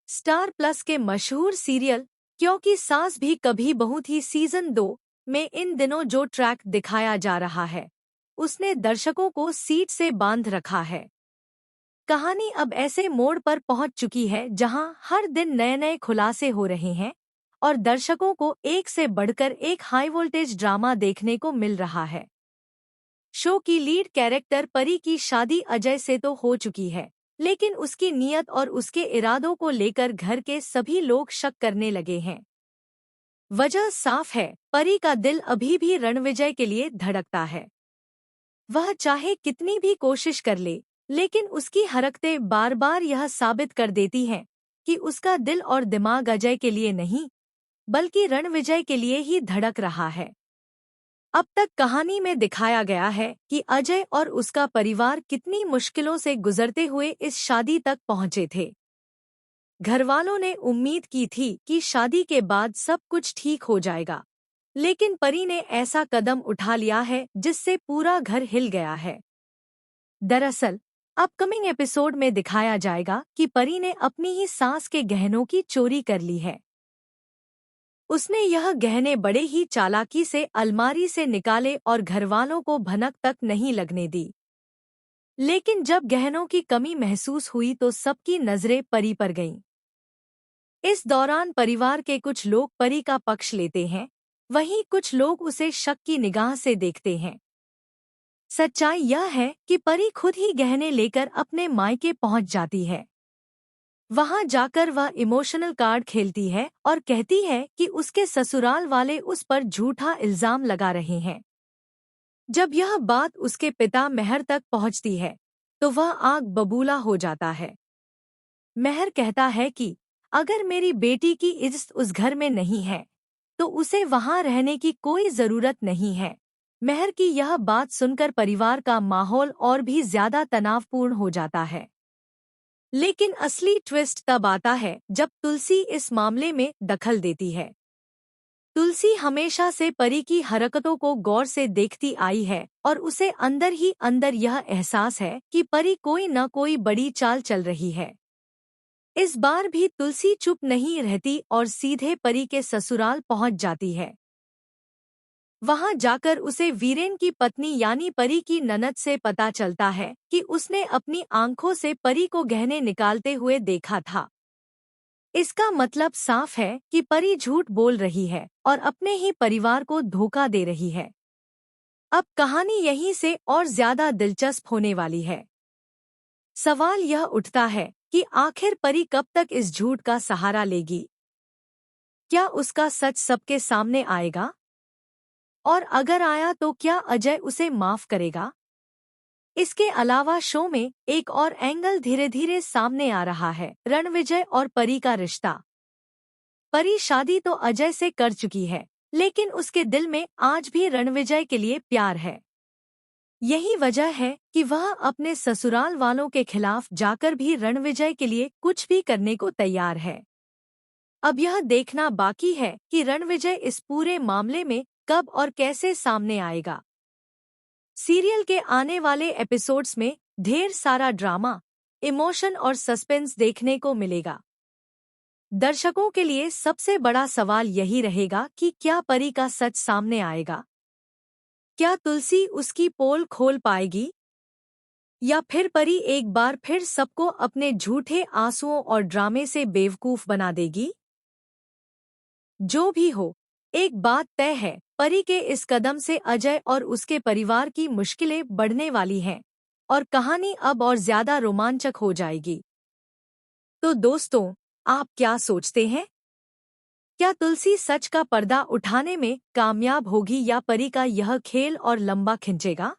Star plus के मशहूर serial क्योंकि सास भी कभी बहू थी सीजन 2 में इन दिनों जो ट्रैक दिखाया जा रहा है उसने दर्शकों को सीट से बांध रखा है। कहानी अब ऐसे मोड़ पर पहुंच चुकी है जहां हर दिन नए नए खुलासे हो रहे हैं और दर्शकों को एक से बढ़कर एक हाई वोल्टेज ड्रामा देखने को मिल रहा है। शो की लीड कैरेक्टर परी की शादी अजय से तो हो चुकी है, लेकिन उसकी नीयत और उसके इरादों को लेकर घर के सभी लोग शक करने लगे हैं। वजह साफ है, परी का दिल अभी भी रणविजय के लिए धड़कता है। वह चाहे कितनी भी कोशिश कर ले, लेकिन उसकी हरकतें बार बार यह साबित कर देती हैं कि उसका दिल और दिमाग अजय के लिए नहीं, बल्कि रणविजय के लिए ही धड़क रहा है। अब तक कहानी में दिखाया गया है कि अजय और उसका परिवार कितनी मुश्किलों से गुजरते हुए इस शादी तक पहुंचे थे। घरवालों ने उम्मीद की थी कि शादी के बाद सब कुछ ठीक हो जाएगा, लेकिन परी ने ऐसा कदम उठा लिया है जिससे पूरा घर हिल गया है। दरअसल अपकमिंग एपिसोड में दिखाया जाएगा कि परी ने अपनी ही सास के गहनों की चोरी कर ली है। उसने यह गहने बड़े ही चालाकी से अलमारी से निकाले और घरवालों को भनक तक नहीं लगने दी। लेकिन जब गहनों की कमी महसूस हुई तो सबकी नजरें परी पर गईं। इस दौरान परिवार के कुछ लोग परी का पक्ष लेते हैं, वहीं कुछ लोग उसे शक की निगाह से देखते हैं। सच्चाई यह है कि परी खुद ही गहने लेकर अपने मायके पहुंच जाती है। वहां जाकर वह इमोशनल कार्ड खेलती है और कहती है कि उसके ससुराल वाले उस पर झूठा इल्जाम लगा रहे हैं। जब यह बात उसके पिता मेहर तक पहुंचती है तो वह आग बबूला हो जाता है। मेहर कहता है कि अगर मेरी बेटी की इज्जत उस घर में नहीं है तो उसे वहां रहने की कोई जरूरत नहीं है। मेहर की यह बात सुनकर परिवार का माहौल और भी ज्यादा तनावपूर्ण हो जाता है। लेकिन असली ट्विस्ट तब आता है जब तुलसी इस मामले में दखल देती है। तुलसी हमेशा से परी की हरकतों को गौर से देखती आई है और उसे अंदर ही अंदर यह एहसास है कि परी कोई न कोई बड़ी चाल चल रही है। इस बार भी तुलसी चुप नहीं रहती और सीधे परी के ससुराल पहुंच जाती है। वहां जाकर उसे वीरेन की पत्नी यानी परी की ननद से पता चलता है कि उसने अपनी आंखों से परी को गहने निकालते हुए देखा था। इसका मतलब साफ है कि परी झूठ बोल रही है और अपने ही परिवार को धोखा दे रही है। अब कहानी यहीं से और ज्यादा दिलचस्प होने वाली है। सवाल यह उठता है कि आखिर परी कब तक इस झूठ का सहारा लेगी? क्या उसका सच सबके सामने आएगा? और अगर आया तो क्या अजय उसे माफ करेगा? इसके अलावा शो में एक और एंगल धीरे धीरे सामने आ रहा है, रणविजय और परी का रिश्ता। परी शादी तो अजय से कर चुकी है, लेकिन उसके दिल में आज भी रणविजय के लिए प्यार है। यही वजह है कि वह अपने ससुराल वालों के खिलाफ जाकर भी रणविजय के लिए कुछ भी करने को तैयार है। अब यह देखना बाकी है कि रणविजय इस पूरे मामले में कब और कैसे सामने आएगा। सीरियल के आने वाले एपिसोड्स में ढेर सारा ड्रामा, इमोशन और सस्पेंस देखने को मिलेगा। दर्शकों के लिए सबसे बड़ा सवाल यही रहेगा कि क्या परी का सच सामने आएगा? क्या तुलसी उसकी पोल खोल पाएगी? या फिर परी एक बार फिर सबको अपने झूठे आंसुओं और ड्रामे से बेवकूफ बना देगी? जो भी हो, एक बात तय है, परी के इस कदम से अजय और उसके परिवार की मुश्किलें बढ़ने वाली हैं और कहानी अब और ज्यादा रोमांचक हो जाएगी। तो दोस्तों, आप क्या सोचते हैं? क्या तुलसी सच का पर्दा उठाने में कामयाब होगी या परी का यह खेल और लंबा खिंचेगा?